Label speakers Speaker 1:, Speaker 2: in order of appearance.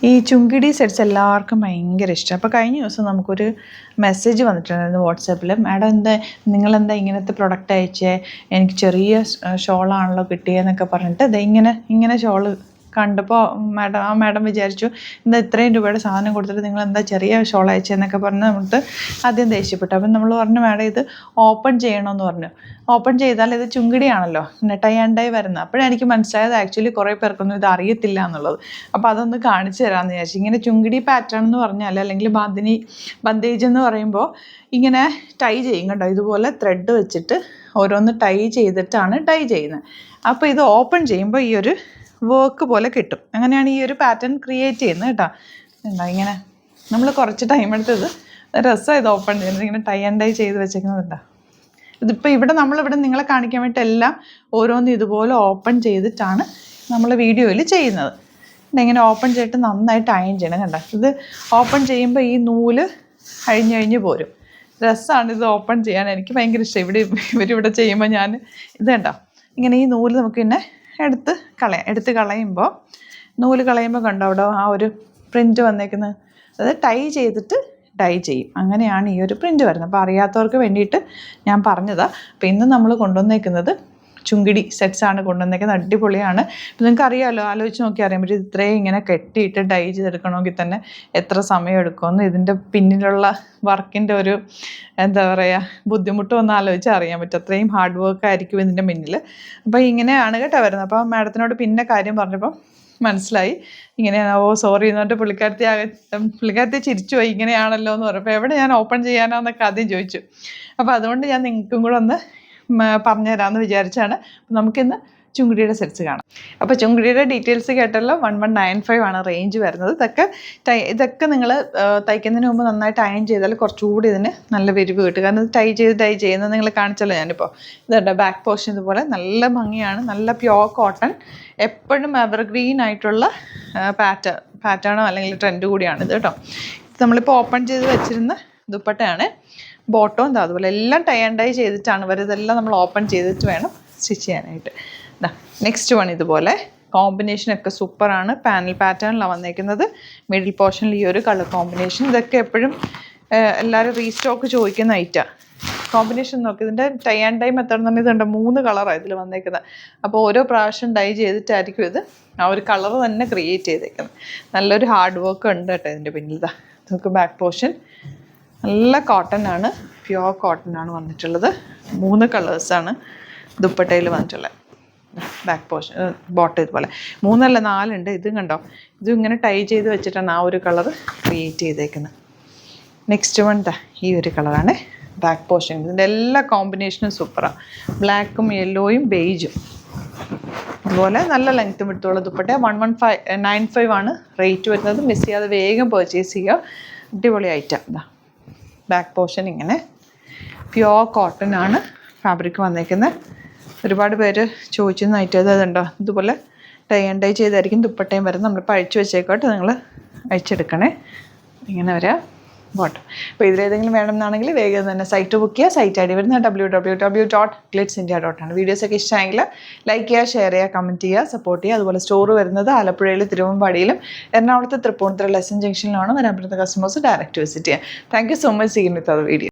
Speaker 1: ഈ ചുങ്കിടി സെറ്റ്സ് എല്ലാവർക്കും ഭയങ്കര ഇഷ്ടം. അപ്പോൾ കഴിഞ്ഞ ദിവസം നമുക്കൊരു മെസ്സേജ് വന്നിട്ടുണ്ടായിരുന്നു വാട്സാപ്പിൽ, മാഡം നിങ്ങളെന്താ ഇങ്ങനത്തെ പ്രൊഡക്റ്റ് അയച്ചേ, എനിക്ക് ചെറിയ ഷോളാണല്ലോ കിട്ടിയെന്നൊക്കെ പറഞ്ഞിട്ട് ഇങ്ങനെ ഷോള് കണ്ടപ്പോൾ മാഡം വിചാരിച്ചു എന്താ ഇത്രയും രൂപയുടെ സാധനം കൊടുത്തിട്ട് നിങ്ങൾ എന്താ ചെറിയ ഷോൾ അയച്ചതെന്നൊക്കെ പറഞ്ഞ് നമുക്ക് ആദ്യം ദേഷ്യപ്പെട്ടു. അപ്പം നമ്മൾ പറഞ്ഞു മാഡം ഇത് ഓപ്പൺ ചെയ്യണമെന്ന് പറഞ്ഞു. ഓപ്പൺ ചെയ്താൽ ഇത് ചുങ്കിടിയാണല്ലോ, ടൈ ആൻഡ് ഡൈ വരുന്നത്. അപ്പോഴെനിക്ക് മനസ്സിലായത് ആക്ച്വലി കുറേ പേർക്കൊന്നും ഇത് അറിയത്തില്ല എന്നുള്ളത്. അപ്പോൾ അതൊന്ന് കാണിച്ചു തരാമെന്ന് വിചാരിച്ചു. ഇങ്ങനെ ചുങ്കിടി പാറ്റേൺ എന്ന് പറഞ്ഞാൽ, അല്ലെങ്കിൽ ബന്ദേജ് എന്ന് പറയുമ്പോൾ ഇങ്ങനെ ടൈ ചെയ്യും കേട്ടോ. ഇതുപോലെ ത്രെഡ് വെച്ചിട്ട് ഓരോന്ന് ടൈ ചെയ്തിട്ടാണ് ടൈ ചെയ്യുന്നത്. അപ്പോൾ ഇത് ഓപ്പൺ ചെയ്യുമ്പോൾ ഈ ഒരു വർക്ക് പോലെ കിട്ടും. അങ്ങനെയാണ് ഈ ഒരു പാറ്റേൺ ക്രിയേറ്റ് ചെയ്യുന്നത് കേട്ടോ. ഇങ്ങനെ നമ്മൾ കുറച്ച് ടൈം എടുത്തത് രസമാണ് ഇത് ഓപ്പൺ ചെയ്യുന്നത്. ഇങ്ങനെ ടൈ ആൻഡ് ഡൈ ചെയ്ത് വെച്ചേക്കുന്നതുണ്ടോ. ഇതിപ്പോൾ നമ്മളിവിടെ നിങ്ങളെ കാണിക്കാൻ വേണ്ടിയിട്ട് എല്ലാം ഓരോന്ന് ഇതുപോലെ ഓപ്പൺ ചെയ്തിട്ടാണ് നമ്മൾ വീഡിയോയിൽ ചെയ്യുന്നത്. ഇങ്ങനെ ഓപ്പൺ ചെയ്തിട്ട് നന്നായിട്ട് അയൺ ചെയ്യണം കണ്ടോ. ഇത് ഓപ്പൺ ചെയ്യുമ്പോൾ ഈ നൂല് അഴിഞ്ഞ് പോരും. രസമാണ് ഇത് ഓപ്പൺ ചെയ്യാൻ. എനിക്ക് ഭയങ്കര ഇഷ്ടം. ഇവരിവിടെ ചെയ്യുമ്പോൾ ഞാൻ ഇത് കണ്ടോ, ഇങ്ങനെ ഈ നൂല് നമുക്ക് പിന്നെ എടുത്ത് കളയുമ്പോൾ നൂല് കളയുമ്പോൾ കണ്ടോ അവിടെ ആ ഒരു പ്രിൻറ്റ് വന്നേക്കുന്നത്. അത് ടൈ ചെയ്തിട്ട് ഡൈ ചെയ്യും. അങ്ങനെയാണ് ഈ ഒരു പ്രിൻറ്റ് വരുന്നത്. അപ്പോൾ അറിയാത്തവർക്ക് വേണ്ടിയിട്ട് ഞാൻ പറഞ്ഞതാണ്. അപ്പോൾ ഇന്ന് നമ്മൾ കൊണ്ടുവന്നേക്കുന്നത് ചുങ്കിടി സെറ്റ്സാണ് കൊണ്ടുവന്നേക്കുന്നത്. അടിപൊളിയാണ്. ഇപ്പോൾ നിങ്ങൾക്ക് അറിയാമല്ലോ, ആലോചിച്ച് നോക്കിയാൽ അറിയാൻ പറ്റും ഇത്രയും ഇങ്ങനെ കെട്ടിയിട്ട് ഡൈ ചെയ്തെടുക്കണമെങ്കിൽ തന്നെ എത്ര സമയം എടുക്കുമെന്ന്. ഇതിൻ്റെ പിന്നിലുള്ള വർക്കിൻ്റെ ഒരു എന്താ പറയുക ബുദ്ധിമുട്ടും ഒന്ന് ആലോചിച്ച് അറിയാൻ പറ്റും. അത്രയും ഹാർഡ് വർക്ക് ആയിരിക്കും ഇതിൻ്റെ പിന്നിൽ. അപ്പോൾ ഇങ്ങനെയാണ് കേട്ടോ വരുന്നത്. അപ്പോൾ മാഡത്തിനോട് പിന്നെ കാര്യം പറഞ്ഞപ്പോൾ മനസ്സിലായി. ഇങ്ങനെയാണ്. സോറി എന്നിട്ട് പുള്ളിക്കാരത്തി ചിരിച്ചു പോയി. ഇങ്ങനെയാണല്ലോ എന്ന് പറഞ്ഞപ്പോൾ എവിടെ ഞാൻ ഓപ്പൺ ചെയ്യാനാന്നൊക്കെ ആദ്യം ചോദിച്ചു. അപ്പോൾ അതുകൊണ്ട് ഞാൻ നിങ്ങൾക്കും കൂടെ ഒന്ന് പറഞ്ഞു തരാമെന്ന് വിചാരിച്ചാണ്. നമുക്കിന്ന് ചുങ്കിടിയുടെ സെറ്റ്സ് കാണാം. അപ്പോൾ ചുങ്കിടിയുടെ ഡീറ്റെയിൽസ് കേട്ടല്ലോ. 1195 ആണ് റേഞ്ച് വരുന്നത്. ഇതൊക്കെ നിങ്ങൾ തയ്ക്കുന്നതിന് മുമ്പ് നന്നായിട്ട് അയൺ ചെയ്താൽ കുറച്ചുകൂടി ഇതിന് നല്ല വെരിവ് കിട്ടും. കാരണം ഇത് ടൈ ചെയ്യുന്നത് നിങ്ങൾ കാണിച്ചല്ലോ ഞാനിപ്പോൾ. ഇതുണ്ട് ബാക്ക് പോർഷൻ ഇതുപോലെ നല്ല ഭംഗിയാണ്. നല്ല പ്യോർ കോട്ടൺ, എപ്പോഴും എവർഗ്രീൻ ആയിട്ടുള്ള പാറ്റേണോ അല്ലെങ്കിൽ ട്രെൻഡ് കൂടിയാണ് ഇത് കേട്ടോ. നമ്മളിപ്പോൾ ഓപ്പൺ ചെയ്ത് വെച്ചിരുന്ന ദുപ്പട്ടയാണ്. ബോട്ടം എന്താ അതുപോലെ എല്ലാം ടൈ ആൻഡ് ഡൈ ചെയ്തിട്ടാണ് വരുന്നത്. ഇതെല്ലാം നമ്മൾ ഓപ്പൺ ചെയ്തിട്ട് വേണം സ്റ്റിച്ച് ചെയ്യാനായിട്ട്. നെക്സ്റ്റ് വൺ ഇതുപോലെ കോമ്പിനേഷനൊക്കെ സൂപ്പറാണ്. പാനൽ പാറ്റേണിലാണ് വന്നേക്കുന്നത്. മിഡിൽ പോർഷനിൽ ഈ ഒരു കളർ കോമ്പിനേഷൻ. ഇതൊക്കെ എപ്പോഴും എല്ലാവരും റീസ്റ്റോക്ക് ചോദിക്കുന്ന ഐറ്റമാണ്. കോമ്പിനേഷൻ നോക്കി ഇതിൻ്റെ ടൈ ആൻഡ് ഡൈ മെത്തേഡ് എന്ന് പറഞ്ഞാൽ ഇതുണ്ട് 3 കളറാണ് ഇതിൽ വന്നേക്കുന്നത്. അപ്പോൾ ഓരോ പ്രാവശ്യം ഡൈ ചെയ്തിട്ടായിരിക്കും ഇത് ആ ഒരു കളർ തന്നെ ക്രിയേറ്റ് ചെയ്തേക്കുന്നത്. നല്ലൊരു ഹാർഡ് വർക്ക് ഉണ്ട് കേട്ടോ ഇതിൻ്റെ പിന്നിൽ. നമുക്ക് ബാക്ക് പോർഷൻ നല്ല കോട്ടൺ ആണ്, പ്യുവർ കോട്ടൺ ആണ് വന്നിട്ടുള്ളത്. 3 കളേഴ്സാണ് ദുപ്പട്ടയിൽ വന്നിട്ടുള്ളത്. ബാക്ക് പോർഷൻ ബോട്ടം ഇതുപോലെ 3 അല്ല 4 ഉണ്ട്. ഇതും കണ്ടോ, ഇതും ഇങ്ങനെ ടൈ ചെയ്ത് വെച്ചിട്ടാണ് ആ ഒരു കളർ ക്രിയേറ്റ് ചെയ്തേക്കുന്നത്. നെക്സ്റ്റ് വൺ ഈ ഒരു കളറാണ് ബാക്ക് പോർഷൻ. ഇതിൻ്റെ എല്ലാ കോമ്പിനേഷനും സൂപ്പറാണ്. ബ്ലാക്കും യെല്ലോയും ബേജും. അതുപോലെ നല്ല ലെങ്ത്തും എടുത്തുള്ള ദുപ്പട്ട. 1195 ആണ് റേറ്റ് വരുന്നത്. മിസ് ചെയ്യാതെ വേഗം പർച്ചേസ് ചെയ്യുക. അടിപൊളി ഐറ്റം. ബാക്ക് പോർഷൻ ഇങ്ങനെ പ്യുവർ കോട്ടൺ ആണ് ഫാബ്രിക് വന്നേക്കുന്നത്. ഒരുപാട് പേര് ചോദിച്ചിരുന്ന ഐറ്റം അതുണ്ടോ. ഇതുപോലെ ടൈ ആൻഡ് ഡൈ ചെയ്തായിരിക്കും ദുപ്പട്ടയും വരുന്നത്. നമ്മളിപ്പോൾ അഴിച്ചു വെച്ചേക്കോട്ടെ, നിങ്ങൾ അഴിച്ചെടുക്കണേ. ഇങ്ങനെ വരാം ബോട്ടം. അപ്പോൾ ഇതിലേതെങ്കിലും വേണമെന്നാണെങ്കിൽ വേഗം തന്നെ സൈറ്റ് ബുക്ക് ചെയ്യുക. സൈറ്റ് ഐ ഡി വരുന്നത് www.glitzindia.com ആണ്. വീഡിയോസൊക്കെ ഇഷ്ടമായെങ്കിൽ ലൈക്ക് ചെയ്യുക, ഷെയർ ചെയ്യുക, കമൻറ്റ് ചെയ്യുക, സപ്പോർട്ട് ചെയ്യുക. അതുപോലെ സ്റ്റോർ വരുന്നത് ആലപ്പുഴയിൽ തിരുവമ്പാടിയിലും എറണാകുളത്ത് തൃപ്പൂണിത്തുറ ലെസൺ ജംഗ്ഷനിലാണ്. വരാൻ പറ്റുന്ന കസ്റ്റമേഴ്സ് ഡയറക്റ്റ് വിസിറ്റ് ചെയ്യുക. Thank you so much. See you with other video.